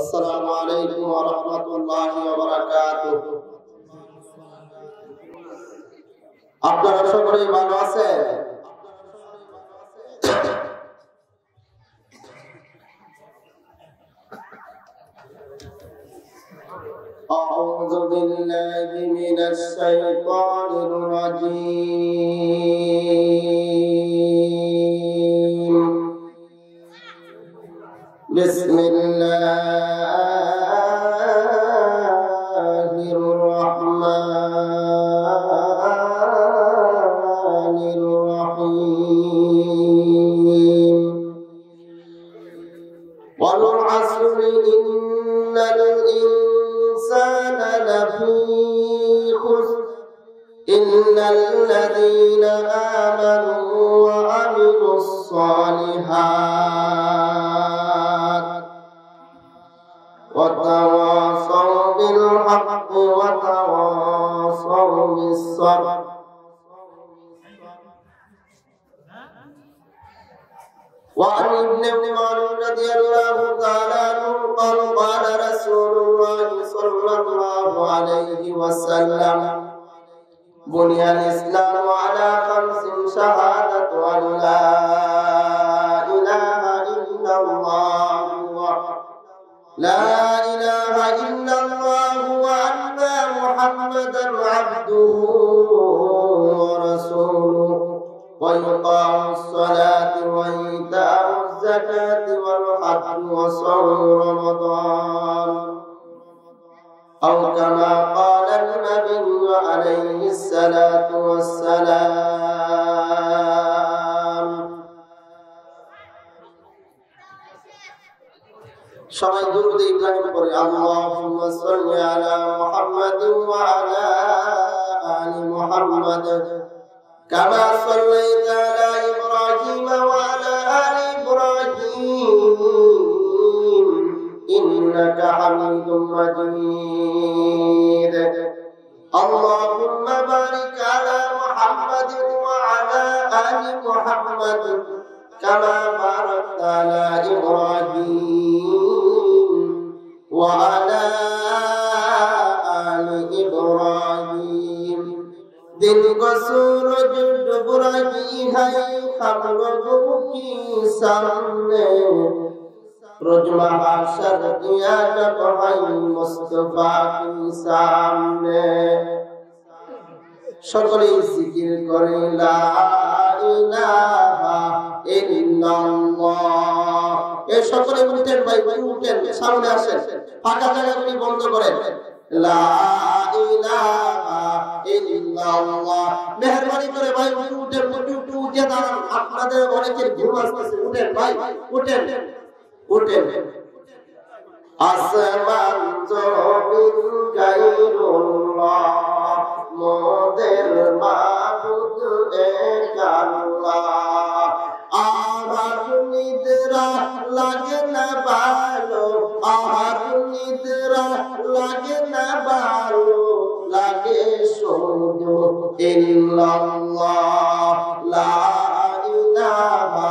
আসসালামু আলাইকুম ওয়া রাহমাতুল্লাহি ওয়া বারাকাতুহু। আপনারা সকলেই ভালো আছেন? আউযু বিল্লাহি মিনাশ শাইতানির রাজীম। বিসমিল্লাহির রাহমানির রাহিম। ওয়াল আসরি ইন্নাল ইনসানা লাফী খুসর ইল্লাল্লাযীনা আমানু ওয়া আমিলুস সালিহাত ওয়া তাওয়াসাউ বিল হাক্কি ওয়া তাওয়াসাউ বিস সাবর। وعن ابن عمر رضي الله تعالى عنه قال قال رسول الله صلى الله عليه وسلم بني الإسلام على خمس شهادة أن لا إله إلا الله وأن محمدا عبده ورسوله وإقام الصلاة وإيتاء الزكاة والحج وصوم رمضان أو كما قال النبي عليه الصلاة والسلام। সবাই দুরূদ ইব্রাহিম পড়ে আল্লাহুম্মা সাল্লি আলা মুহাম্মাদিন ওয়া আলা আলি মুহাম্মাদ كما صليت على إبراهيم وعلى آل إبراهيم إنك حميد مجيد. اللهم بارك على محمد وعلى آل محمد كما باركت على إبراهيم وعلى آل إبراهيم। दिन को सूरज डूब रही है हम लोगों की सामने, रोज महाशर किया जब है मुस्तफा की सामने। সকলেই জিকির করে লা ইলাহা ইল্লাল্লাহ। এই সকলে উঠেন ভাই, উঠেন, সামনে আসেন, ফাঁকা জায়গাগুলি বন্ধ করেন। লা ইলাহা ইল্লাল্লাহ। মেহেরবানি করে ভাই উঠে দাঁড়ান, আপনাদের অনেকের ঘুম আসতেছে। উঠেন ভাই, উঠেন উঠেন। আসমান জমিন গায়রুল্লাহ, মোদের মাবুদ এক আল্লাহ। আমার নিদ্রা লাগে না ভালো, আমার নিদ্রা লাগে না ভালো, লাগে শুধু ইল্লাল্লাহ, লা ইলাহা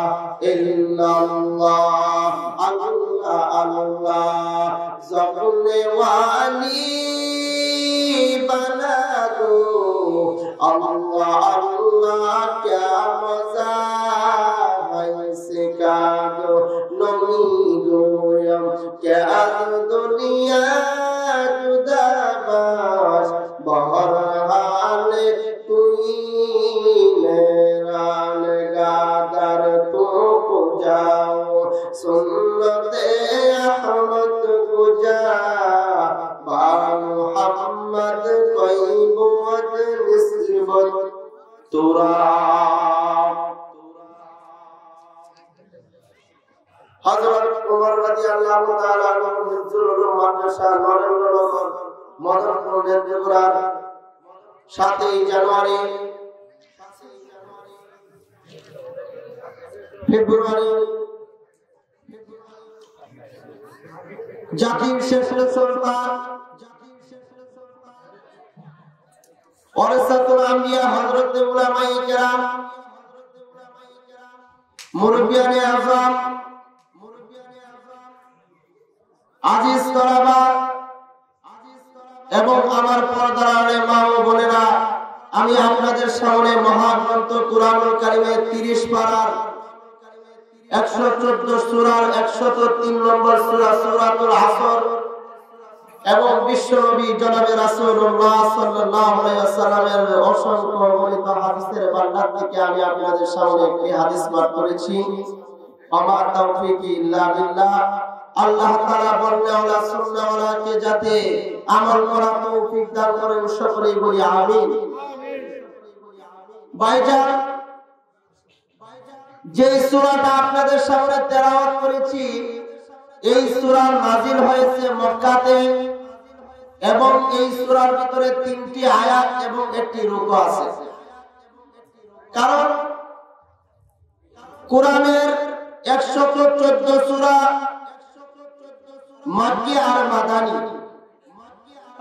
ইল্লাল্লাহ। আল্লাহ আল্লাহ জপনে ওয়ালি বানা দো, আল্লাহ আল্লাহ क्या मजा है सिखा दो। नमी गोयम क्या दुनिया जुदा बाश, बहरहाल तुई मेरा गादर तो को जाओ, सुन्नते अहमद गुजा बा मुहम्मद कोई बुअद निस्बत तुरा। হযরত ওমর রাদিয়াল্লাহু তাআলা আনহু হিফজুল উলুম মাদ্রাসা নরেন্দ্রনগর মদনপুর নেত্রকোনার 7 জানুয়ারি ফেব্রুয়ারি জাতির শেষ সন্তান ওয়ারাসাতুল আম্বিয়া হযরত উলামায়ে কেরাম মুরব্বিয়ানে আযম আজিজ তলাবা এবং আমার পর্দার আড়ালে মা ও বোনেরা, আমি আপনাদের সামনে মহাগ্রন্থ কুরআনুল কারীমের 30 পারার 114 সূরার 103 নম্বর সূরা সূরাতুল আসর এবং বিশ্বনবী জনাবে রাসূলুল্লাহ সাল্লাল্লাহু আলাইহি ওয়াসাল্লামের অসংখ্য বর্ণিত হাদিসের ভান্ডার থেকে আমি আপনাদের সামনে একটি হাদিস পাঠ করেছি। আমার তাওফীকি ইল্লা বিল্লাহ। আল্লাহ তাআলা বললেওয়ালা সুন্নাহওয়ালাকে যাতে আমল করার তৌফিক দান করেন, সকলেই বলি আমিন। ভাইজান, যে সূরাটা আপনাদের সামনে তেলাওয়াত করেছি, এই সূরা নাযিল হয়েছে মক্কাতে এবং এই সূরার ভিতরে 3টি আয়াত এবং একটি রুকু আছে। কারণ কোরআনের 114 সূরা মাক্কি আর মাদানী।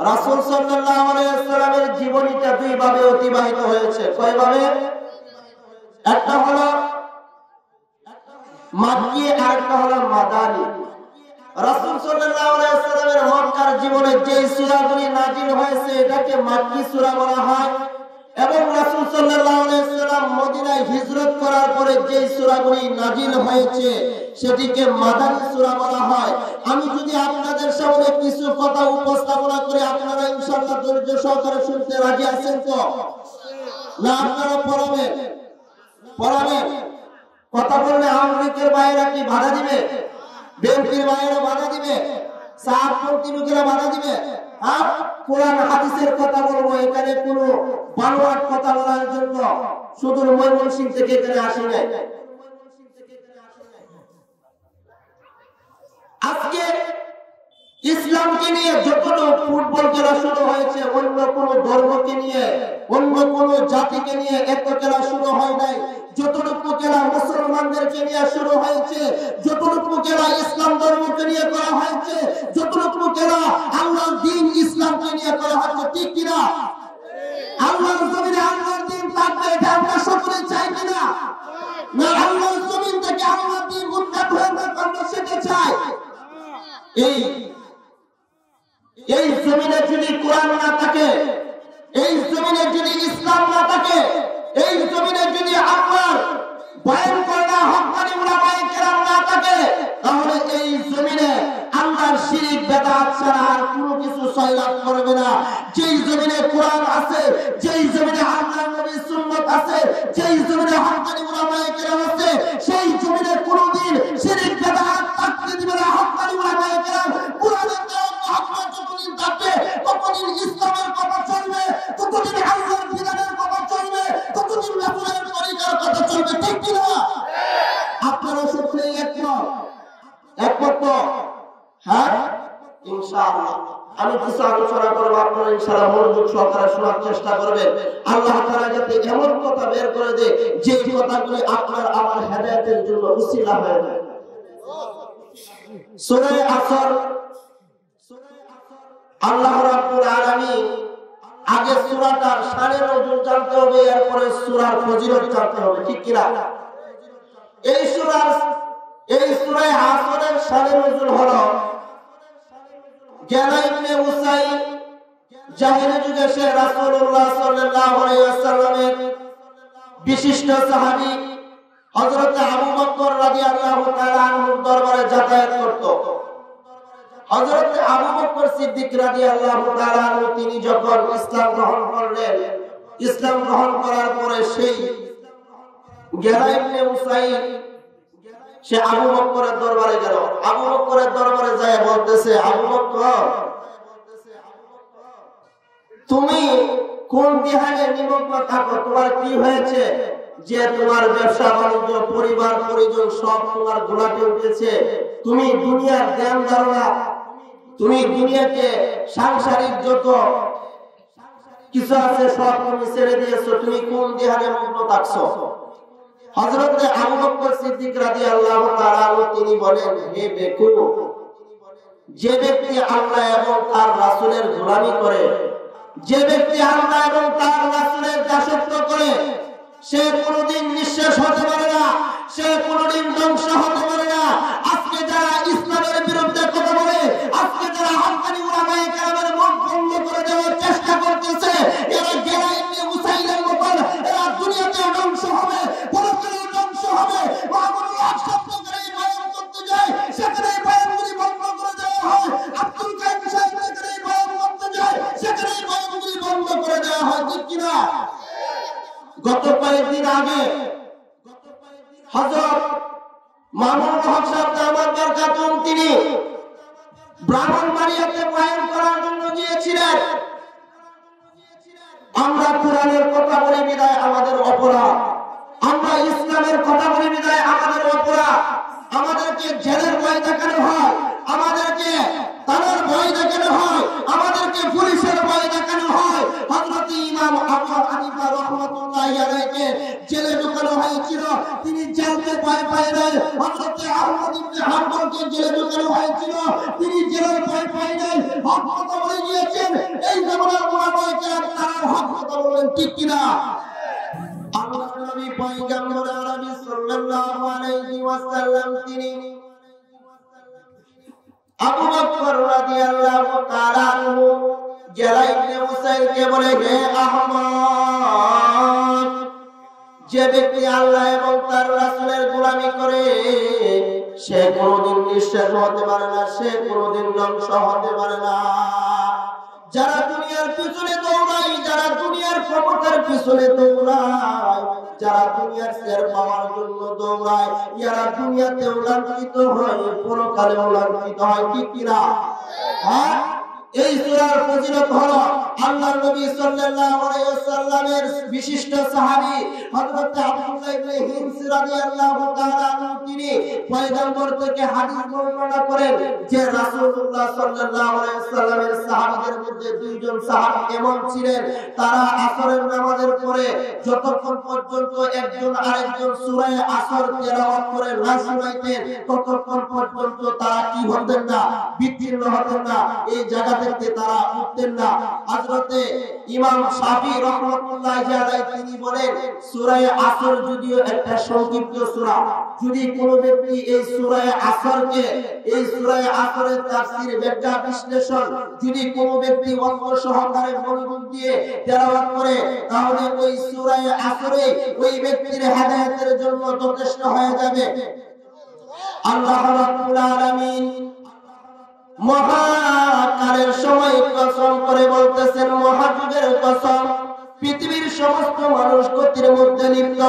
রাসূল সাল্লাল্লাহু আলাইহি ওয়াসাল্লামের জীবনীটা দুই ভাবে অতিবাহিত হয়েছে। কয়ভাবে? একটা হলো মাক্কি আর একটা হলো মাদানী। রাসূল সাল্লাল্লাহু আলাইহি ওয়াসাল্লামের মক্কার জীবনে যে সূরাগুলি নাযিল হয়েছে এটাকে মাক্কি সূরা বলা হয় এবং রাসূল সাল্লাল্লাহু আলাইহি ওয়াসাল্লাম মদিনায় হিজরত করার পরে যে সূরাগুলি নাযিল হয়েছে সেটিকে মাদানী সূরা বলা হয়। আমি যদি আপনাদের সামনে কিছু কথা উপস্থাপনা করি, আপনারা ইনশাআল্লাহ ধৈর্য সহকারে শুনতে রাজি আছেন তো? না আপনারা পড়াবেন? কথা বললে আওয়ামী লীগের বাইরে কি বাধা দিবে? বিএনপির বাইরে বাধা দিবে? সাহাবপন্থী লোকেরা বাধা দিবে? কোরআন হাদিসের কথা বলবো, এখানে কোনো বানোয়াট কথা বলার জন্য সুদূর ময়মনসিংহ থেকে এখানে আসি নাই। আজকে ইসলামকে নিয়ে যতটুকু ফুটবল খেলা শুরু হয়েছে, অন্য কোন ধর্মকে নিয়ে, অন্য কোন জাতিকে নিয়ে এত খেলা শুরু হয় নাই। যতটুকু খেলা মুসলমানদেরকে নিয়ে শুরু হয়েছে, যতটুকু খেলা ইসলাম ধর্মকে নিয়ে করা হয়েছে, যতটুকু খেলা আল্লাহর দ্বীন ইসলামকে নিয়ে করা হয়েছে, ঠিক কিনা? আল্লাহর জমিনে আল্লাহর দ্বীন থাকবে, এটা আমরা সকলে চাই কিনা? না আল্লাহর জমিন থেকে আল্লাহর দ্বীন উন্নত হয়ে আমরা সেটা চাই। এই জমিনে যদি কোরআন না থাকে, এই জমিনে যদি ইসলাম না থাকে, এই জমিনে যদি আল্লাহর বয়ান করা হক্কানি উলামায়ে কেরাম না থাকে, তাহলে এই জমিনে আল্লাহর শিরক বিদআত ছাড়া আর কোনো কিছু সয়লাভ করবে না। যেই জমিনে কোরআন আছে, যেই জমিনে আল্লাহর নবীর সুন্নাত আছে, যেই জমিনে হক্কানি উলামায়ে কেরাম আছে, সেই জমিনে কোনোদিন শিরক বিদআত থাকতে দিবে না। হক্কানি উলামায়ে কেরাম কোরআনের হক যতদিন থাকবে ততদিন ইসলামের কথা চলবে, ততদিন আল্লাহর বিধানের কথা চলবে, ততদিন রাসূলের তরিকার কথা চলবে, ঠিক কি না? আপনারা সকলেই একমত? হ্যাঁ ইনশাআল্লাহ। আমি কিছু আলোচনা করবো, আপনারা ইনশাআল্লাহ মনোযোগ সহকারে শোনার চেষ্টা করবেন। আল্লাহ তাআলা যাতে এমন কথা বের করে দেয় যে কথাগুলি আপনার আমার হেদায়েতের জন্য উসিলা হয়ে যায়। সূরা আসর, আল্লাহ রাব্বুল আলামিন আগে সূরাটার শানে নজুল জানতে হবে, এরপরে সূরার ফজিলত জানতে হবে, ঠিক কি না? এই সূরা আসরের শানে নজুল হলো গেলা ইবনে উসাই জাহেলি যুগে সে রাসূলুল্লাহ সাল্লাল্লাহু আলাইহি ওয়াসাল্লামের বিশিষ্ট সাহাবী হযরত আবু বকর রাদিয়াল্লাহু তাআলা আনহুর দরবারে যাতায়াত করত। হযরত আবু বকর সিদ্দিক রাদিয়াল্লাহু তাআলা আনহু তিনি যখন ইসলাম গ্রহণ করলেন, ইসলাম গ্রহণ করার পরে সেই গেলা ইবনে উসাইদ সে আবু বকরের দরবারে গেল। আবু বকরের দরবারে যায় বলতেছে, আবু বকর তুমি কোন বিহারে নিমগ্ন থাকো? তোমার কি হয়েছে যে তোমার ব্যবসা বাণিজ্য পরিবার পরিজন সব তোমার গোলাপে উঠেছে? তুমি দুনিয়ার জ্ঞান ধারণা, তুমি দুনিয়াকে সাংসারিক যত কিছু আছে সব তুমি ছেড়ে দিয়েছো, তুমি কোন বিহারে মগ্ন থাকছো? হযরত আবু বকর সিদ্দিক রাদিয়াল্লাহু তাআলা আনহু তিনি বলেন, হে বেকুব, যে ব্যক্তি আল্লাহ এবং তার রাসূলের গোলামি করে, যে ব্যক্তি আল্লাহ এবং তার রাসূলের দাসত্ব করে, সে কোনদিন নিঃশেষ হতে পারে না, সে কোনদিন ধ্বংস হতে পারে না। আজকে যারা ইসলামের বিরুদ্ধে কথা বলে, ব্রাহ্মণবাড়িয়াতে বয়ান করার জন্য গিয়েছিলেন। আমরা কোরআনের কথা বলে বিদায় আমাদের অপরাধ, আমরা ইসলামের কথা বলে বিদায় আমাদের অপরাধ। আমাদেরকে জেলের ভয় দেখানো হয়, আমাদেরকে তার ভয় দেখানো হয়, আমাদেরকে পুলিশের ভয় দেখানো হয়। হযরত ইমাম আবু হানিফা রাহমাতুল্লাহি আলাইহি জেলে ঢোকানো হয়েছিল, তিনি জেলকে ভয় পায় নাই। হযরত আহমদ ইবনে হাম্বলকে জেলে ঢোকানো হয়েছিল, তিনি জেলের ভয় পায় নাই। হক কথা বলে গিয়েছেন। এই জামানার মুনাফিকরা তারা হক কথা বলেন, ঠিক কিনা? আল্লাহর নবী পয়গম্বর আরবি সাল্লাল্লাহু আলাইহি ওয়াসাল্লাম তিনি আবু বকর রাদিয়াল্লাহু তাআলা আনহু যারা ইবনে মুসাইলকে বলে, হে আহমদ, যে ব্যক্তি আল্লাহ এবং তার রাসূলের গোলামি করে সে কোনদিন নিঃশেষ হতে পারে না, সে কোনদিন ধ্বংস হতে পারে না। যারা দুনিয়ার পিছনে দৌড়ায়, যারা দুনিয়ার ক্ষমতার পিছনে দৌড়ায়, যারা দুনিয়ার শের পাওয়ার জন্য দৌড়ায়, যারা দুনিয়াতেও লাঞ্ছিত হয়, পরকালেও লাঞ্ছিত হয়, ঠিক কিনা? হ্যাঁ, এই সূরার ফজিলত হলো আল্লাহর নবী সাল্লাল্লাহু আলাইহি ওয়াসাল্লামের বিশিষ্ট সাহাবী হযরত আব্দুল্লাহ ইবনে হিমস রাদিয়াল্লাহু তাআলা আনহু তিনি পয়গম্বর থেকে হাদিস বর্ণনা করেন যে রাসূলুল্লাহ সাল্লাল্লাহু আলাইহি ওয়াসাল্লামের সাহাবীদের মধ্যে দুইজন সাহাবী এমন ছিলেন, তারা আসরের নামাজের পরে যতক্ষণ পর্যন্ত একজন আরেকজন সূরা আসর তেলাওয়াত করে না শোনাইতেন ততক্ষণ পর্যন্ত তারা কি হতেন না, বিচ্ছিন্ন হতেন না, এই জায়গা থেকে তারা উঠতেন না। হযরতে ইমাম শাফি রাহমাতুল্লাহি আলাইহি তিনি বলেন, সূরা আসর যদিও একটা সংক্ষিপ্ত সূরা, যদি কোন ব্যক্তি এই সূরা আসরকে, এই সূরা আসরের তাফসীর, ব্যাখ্যা, বিশ্লেষণ যদি কোন ব্যক্তি অঙ্গ সহকারে মনোযোগ দিয়ে তেলাওয়াত করে, তাহলে ওই সূরা আসরে ওই ব্যক্তির হেদায়েতের জন্য যথেষ্ট হয়ে যাবে। আল্লাহ রাব্বুল আলামিন মহাকালের সময় কসম করে বলতেছেন, মহাযুগের কসম, পৃথিবীর সমস্ত মানুষ গতির মধ্যে লিপ্ত,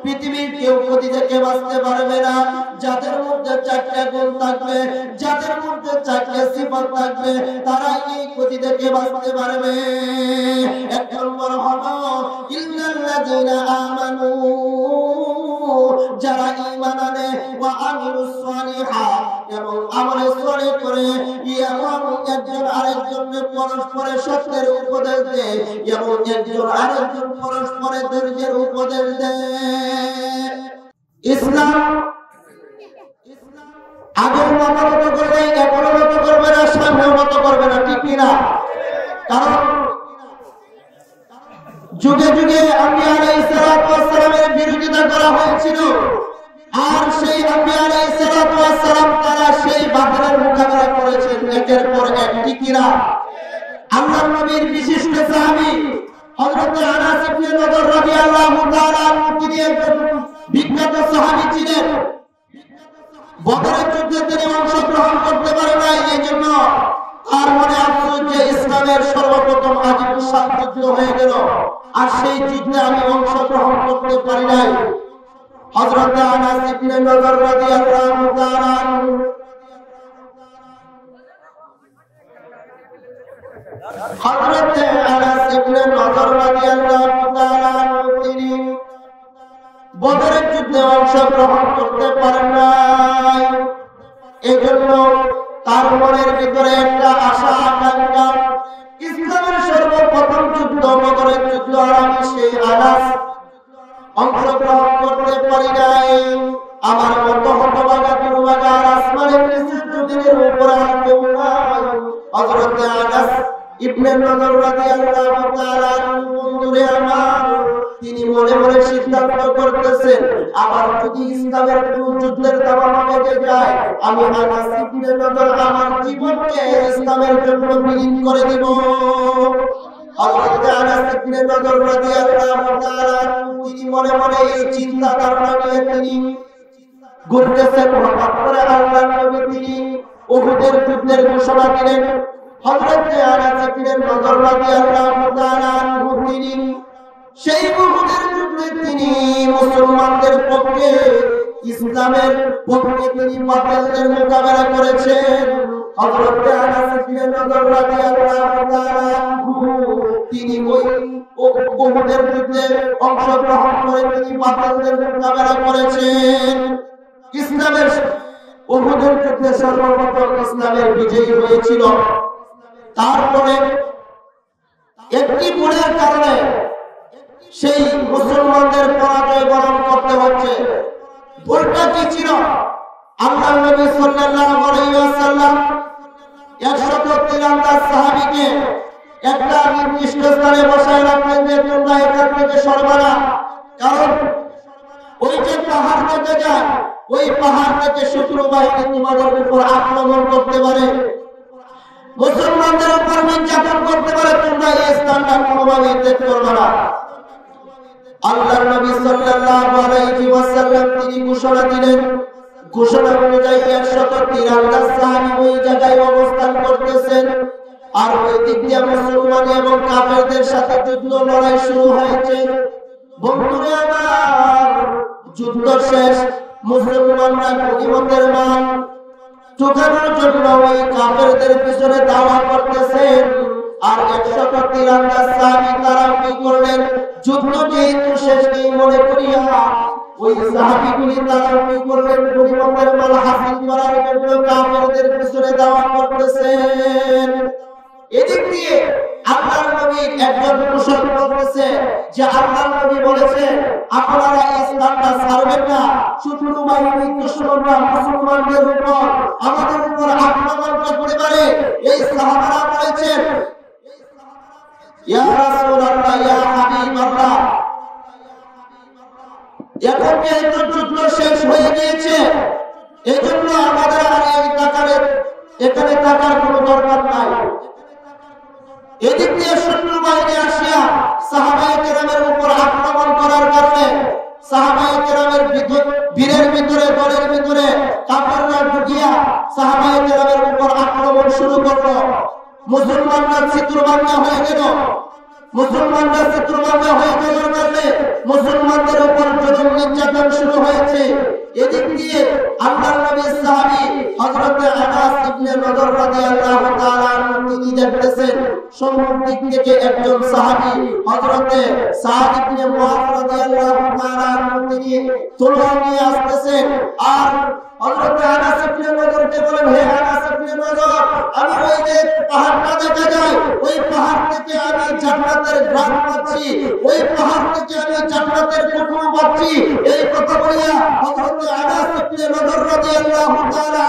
পৃথিবীর কেউ গতি থেকে বাঁচতে পারবে না। যাদের মধ্যে চারটা গুণ থাকবে, যাদের মধ্যে চারটা সিফাত থাকবে, তারা এই গতি থেকে বাঁচতে পারবে। এক নম্বর হলো ইন্নাল্লাযীনা আমানু, যারা ঈমান আনে, ওয়া আমিলুস সালিহাত, এবং আমল সালেহ করে, এবং একজন আরেকজনকে পরস্পরের সত্যের উপদেশ দেয়, এবং একজন আরেকজন পরস্পরের ধৈর্যের উপদেশ দেয়। ইসলাম আগের মতো করবে, এখনো মতো করবে না, সামনের মতো করবে না, ঠিক কিনা? কারণ যুগে যুগে আম্বিয়া আলাইহিস সালাতু ওয়াস সালামের বিরোধিতা করা হয়েছিল, আর সেই আম্বিয়া আলাইহিস সালাতু ওয়াস সালাম তারা সেই বাতিলের মোকাবেলা করেছেন একের পর এক, ঠিক কিনা? আল্লাহর নবীর বিশিষ্ট সাহাবী হযরত আনাস ইবনে নদর রাদিয়াল্লাহু তাআলা আনহু তিনি একজন বিখ্যাত সাহাবী ছিলেন। বদরের যুদ্ধে তিনি অংশগ্রহণ করতে পারেন নাই, এজন্য তার মনে আফসোস যে ইসলামের সর্বপ্রথম আজিম যুদ্ধ হয়ে গেল, আর সেই যুদ্ধে আমি অংশগ্রহণ করতে পারি নাই। হযরত আনাস ইবনে নদর রাদিয়াল্লাহু তাআলা আনহু হযরত আনাস ইবনে নদর রাদিয়াল্লাহু তাআলা আনহু তিনি বদরের যুদ্ধে অংশগ্রহণ করতে পারেন নাই। এজন্য তার মনের ভিতরে একটা আশা আকাঙ্ক্ষা, ইসলামের সর্বপ্রথম যুদ্ধ বদরের যুদ্ধ, আর আমি সেই আনাস অংশগ্রহণ করতে পারি নাই। আমার মতো হতভাগা দুর্ভাগা আর আসমানের নিচে যুদ্ধের উপর আর কেউ নাই। হযরত আনাস ইবনে নদর রাদিয়াল্লাহু তাআলা বন্ধুরে আমার, তিনি মনে মনে সিদ্ধান্ত করতেছেন, আবার যদি ইসলামের যুদ্ধের দাওয়াত পেতে যায়, আমি আনাস ইবনে নদর আমার জীবনকে ইসলামের জন্য বিলীন করে দেব। হযরত আনাস ইবনে নদর রাদিয়াল্লাহু তাআলা তিনি মনে মনে এই চিন্তা ধারণা নিয়ে তিনি ঘুরতেছেন। হঠাৎ করে আল্লাহর নবী তিনি উহুদের যুদ্ধের ঘোষণা দিলেন। হযরত আনাস ইবনে নদর রাদিয়াল্লাহু তাআলা তিনি সেই উহুদের যুদ্ধে তিনি মুসলমানদের পক্ষে, ইসলামের পক্ষে তিনি বাতিলদের মোকাবেলা করেছেন। হযরত আনাস ইবনে নদর রাদিয়াল্লাহু তাআলা তিনি ওই উহুদের যুদ্ধে অংশগ্রহণ করে তিনি বাতিলদের মোকাবেলা করেছেন। ইসলামের উহুদের যুদ্ধে সর্বপ্রথম ইসলামের বিজয় হয়েছিল। তারপরে একটি ভুলের কারণে সেই মুসলমানদের পরাজয় বরণ করতে হচ্ছে। ভুলটা কি ছিল? আল্লাহর নবী সাল্লাল্লাহু আলাইহি ওয়াসাল্লাম 193 সাহাবীকে একটা নির্দিষ্ট স্থানে বসায় রাখলেন যে তোমরা এখান থেকে সরবা না, কারণ ওই যে পাহাড় থেকে যায়, ওই পাহাড় থেকে শত্রু বাহিনী তোমাদের উপর আক্রমণ করতে পারে, মুসলমানদের উপর নির্যাতন করতে পারে, তোমরা এই স্থানটা কোনোভাবে ত্যাগ করবে না। আল্লাহর নবী সাল্লাল্লাহু আলাইহি ওয়াসাল্লাম তিনি ঘোষণা দিলেন। ঘোষণা অনুযায়ী 193 সাহাবী ওই জায়গায় অবস্থান করতেছেন। আর ওই দিক দিয়ে মুসলমান এবং কাফেরদের সাথে যুদ্ধ লড়াই শুরু হয়েছে। বন্ধুরা আমার, যুদ্ধ শেষ, মুসলমানরা গনিমতের মাল চুকানোর জন্য ওই কাফেরদের পিছনে দাওয়া করতেছেন। আর 193 সাহাবী তারা কি করলেন? যুদ্ধ যেহেতু শেষ নেই মনে করিয়া ওই সাহাবীগুলি তারা কি করলেন? গনিমতের মাল হাসিল করার জন্য কাফেরদের পিছনে দাওয়া করতেছেন। এদিক দিয়ে আল্লাহর নবীর একজন মুশরিক বলতেছে যে আল্লাহর নবী বলেছে আপনারা ইসলামটা ছাড়বেন না, শত্রু বাহিনী দুশমনরা মুসলমানদের উপর আমাদের উপর আক্রমণ করতে পারে। এই সাহাবারা বলেছেন ইয়া রাসূলুল্লাহ, ইয়া হাবিবাল্লাহ, এখন যেহেতু যুদ্ধ শেষ হয়ে গিয়েছে, এজন্য আমাদের আর এই এখানে থাকার কোনো দরকার নাই। এদিক দিয়ে শত্রু বাহিনী আসিয়া সাহাবায়ে কেরামের উপর আক্রমণ করার কারণে সাহাবায়ে কেরামের বীরের ভিতরে দলের ভিতরে কাফেররা ঢুকিয়া সাহাবায়ে কেরামের উপর আক্রমণ শুরু করলো। মুসলমানরা চিত্রভাঙ্গা হয়ে গেল। মুসলমানরা চিত্রভাঙ্গা হয়ে যাওয়ার কারণে মুসলমানদের উপর জুলুম নির্যাতন শুরু হয়েছে। এদিক দিয়ে আল্লাহর নবীর সাহাবী হযরত আনাস ইবনে নদর রাদিয়াল্লাহু তাআলা তিনি দেখতেছেন সম্মুখ দিক থেকে একজন সাহাবী হযরত সাদ ইবনে মুআয রাদিয়াল্লাহু তাআলা তিনি তলোয়ার নিয়ে আসতেছেন। আর হযরত আনাস ইবনে নদরকে বলেন, হে আনাস ইবনে নদর, আমি ওই যে পাহাড়টা দেখা যায়, ওই পাহাড় থেকে আমি জান্নাতের ঘ্রাণ পাচ্ছি, ওই পাহাড় থেকে আমি জান্নাতের খুশবু পাচ্ছি। এই কথা বলিয়া হযরত আনাস ইবনে নদর রাদিয়াল্লাহু তাআলা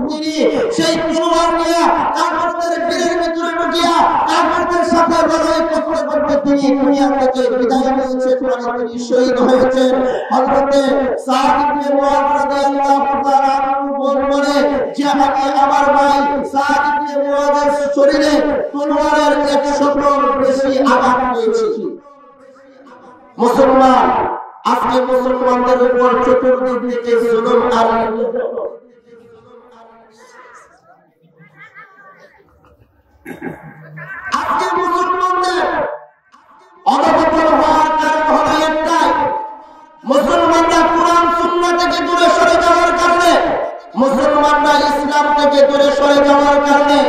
তিনি সেই তলোয়ার নিয়ে কাফেরদের বীরের ভিতরে ঢুকিয়া কাফেরদের সাথে লড়াই করতে করতে তিনি দুনিয়া থেকে বিদায় নিয়েছেন, মানে তিনি শহীদ হয়েছেন। হযরত সাদ ইবনে মুআয রাদিয়াল্লাহু তাআলা বলে যে আমি আমার ভাই সাদ ইবনে মুআযের শরীরে তলোয়ারের 100 বেশি আঘাত পেয়েছি। মুসলমান আজকে মুসলমানদের উপর চতুর্দিক থেকে জুলুম আর আজকে মুসলমানদের অধঃপতন হওয়ার কারণ হলো একটাই, মুসলমানরা কোরআন সুন্নাহ থেকে দূরে সরে যাওয়ার কারণে, মুসলমানরা ইসলাম থেকে দূরে সরে যাওয়ার কারণে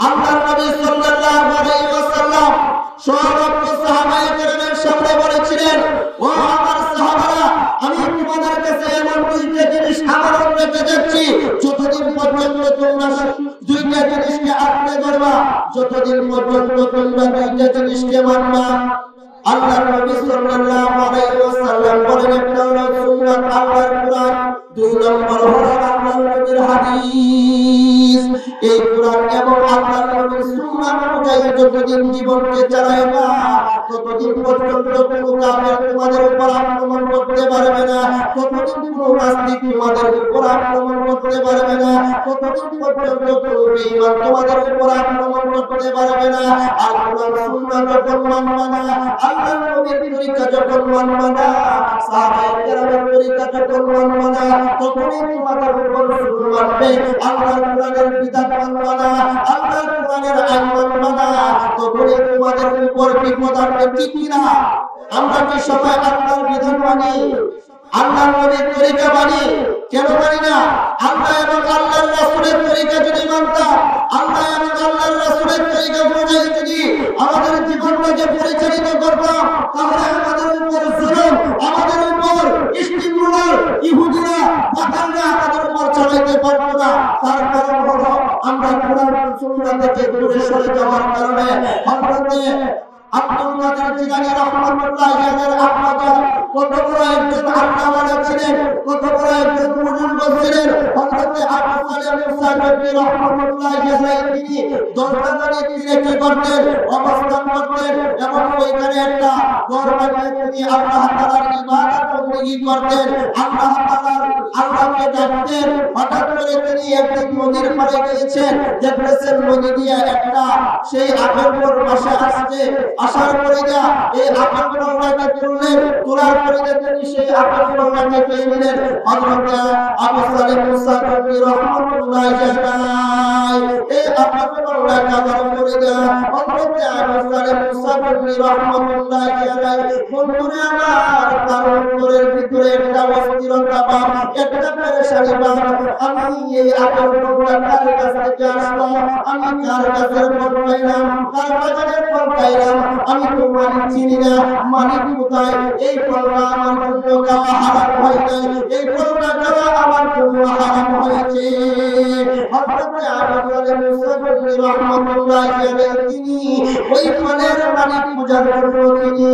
আল্লাহর নবী সাল্লাল্লাহু আলাইহি ওয়াসাল্লাম সমস্ত সাহাবায়ে কেরামের সামনে বলেছিলেন, ও আমার সাহাবারা, আমি তোমাদের কাছে এমন দুইটা জিনিস আমরণ রেখে যাচ্ছি, যতদিন পর্যন্ত তোমরা দুইটা জিনিসকে আঁকড়ে ধরবা, যতদিন পর্যন্ত তোমরা দুইটা জিনিসকে মানবা। আল্লাহর নবী সাল্লাল্লাহু আলাইহি ওয়াসাল্লাম বলেন, একটা হলো সুন্নাত আল্লাহর কোরআন, দুই নম্বর হলো আল্লাহর নবীর হাদিস। এই কোরআন এবং আল্লাহর নবীর সুন্নাত অনুযায়ী যতদিন জীবনকে চালাইবা, ততদিন পর্যন্ত কোনো কাফের তোমাদের উপর আক্রমণ করতে পারবে না, ততদিন কোনো নাস্তিক তোমাদের উপর আক্রমণ করতে পারবে না, ততদিন পর্যন্ত কোনো বেঈমান তোমাদের উপর আক্রমণ করতে পারবে না। আর কোরআন সুন্নাত যখন মানবা না, আল্লাহর নবীর তরিকা যখন মানবা না, সাহাবায়ে কেরামের তরিকা যখন মানবা না, তখনই তোমাদের উপর জুলুম আসবে। আল্লাহর কোরআনের বিধান মানবা না, আল্লাহর কোরআনের আইন মানবা না, তখনই তোমাদের উপর বিপদ আসবে। ঠিক কিনা? আমরা কি সবাই আল্লাহর বিধান মানি, আল্লাহর নবীর তরিকা মানি? কেন মানি না? আল্লাহ এবং আল্লাহর রাসূলের তরিকা যদি মানতাম, আল্লাহ এবং আল্লাহর রাসূলের তরিকা অনুযায়ী যদি আমাদের জীবনটাকে পরিচালিত করতাম, তাহলে আমাদের উপর জুলুম, আমাদের উপর ইস্তিমরার ইহুদিরা পাঠানরা আমাদের উপর চালাতে পারত না। তার কারণ হলো আমরা কোরআন সুন্নাহ থেকে দূরে সরে যাওয়ার কারণে হযরতে আব্দুল কাদের জিলানী রাহমাতুল্লাহি আলাইহির আব্বা কত বড় একজন আল্লাহওয়ালা ছিলেন, কত বড় একজন বুজুর্গ ছিলেন। হযরতে আবু সালেহ মুসা নবী রাহমাতুল্লাহি আলাইহি তিনি দরবারে গিয়ে কি করতেন? অবস্থান করতেন এবং ওইখানে একটা ঘর বানিয়ে তিনি আল্লাহ তাআলার ইবাদত বন্দী করতেন, আল্লাহকে ডাকতেন। হঠাৎ করে তিনি একদিন নদীর পাড়ে গিয়েছেন, দেখতেছেন নদী দিয়ে একটা সেই আপেল পর বসে আসছে। আসার পরে যা এই আপেল পরটাকে তুললেন, তোলার পরে তিনি সেই আপেল পরটাকে পেয়ে নিলেন। হযরত আবু সালেহ মুসা নবী রাহমাতুল্লাহি আলাইহি এই আপেল পরটাকে আদর করে দেন। হযরত আবু সালেহ মুসা নবী রাহমাতুল্লাহি আলাইহি বন্ধুরে আমার, তার অন্তরের ভিতরে একটা অস্থিরতা ভাব, একটা পেরেশানি ভাব। আমি এই আপেল পরটার কাছ থেকে আসলাম, আমি কার কাছে ফল পাইলাম, কার বাগানের ফল পাইলাম, আমি তো মালিক চিনি না, মালিক কোথায়? এই ফলটা আমার জন্য খাওয়া হারাম হয় নাই, এই ফলটা খাওয়া আমার জন্য হারাম হয়েছে। হযরত আবু সালেহ মুসা নবী রাহমাতুল্লাহি আলাইহি তিনি ওই ফলের মালিক পূজার জন্য তিনি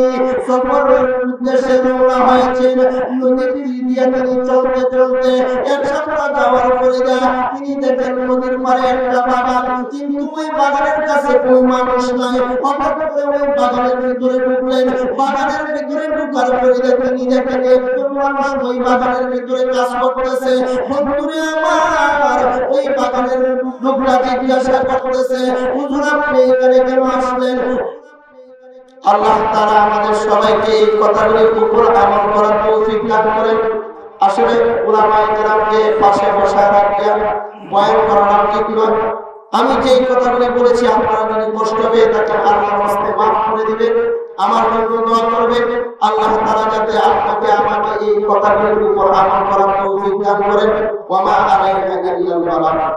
সফরের উদ্দেশ্যে রওনা হয়েছেন। নদীর দিয়ে তিনি চলতে চলতে এক সপ্তাহ যাওয়ার পরে তিনি দেখেন নদীর পাড়ে একটা বাগান, কিন্তু ওই বাগানের কাছে কোনো মানুষ নাই। হঠাৎ করে ওই বাগানের ভিতরে ঢুকলেন। বাগানের ভিতরে ঢুকার পরে তিনি দেখেন একজন মানুষ ওই বাগানের ভিতরে কাজ করতেছে। বন্ধুরে আমার, ওই বাগানের লোকরা জিজ্ঞাসা করতেছে, হুজুর আপনি এখানে কেন আসলেন? আল্লাহ তাআলা আমাদের সবাইকে এই কথাগুলির উপর আমল করার তৌফিক দান করেন। আসলে উলামায়ে কেরামকে পাশে বসায় রাখিয়া বয়ান করার ঠিক নয়। আমি যে কথাগুলি বলেছি আপনারা যদি কষ্ট পেয়ে থাকেন, আল্লাহর রাস্তায় মাফ করে দিবেন, আমার জন্য দোয়া করবেন। আল্লাহ তাআলা যাতে আপনাকে আমাকে এই কথাগুলির উপর আমল করার তৌফিক দান করেন। ওয়া মা আলাইনা ইল্লাল বালাগ।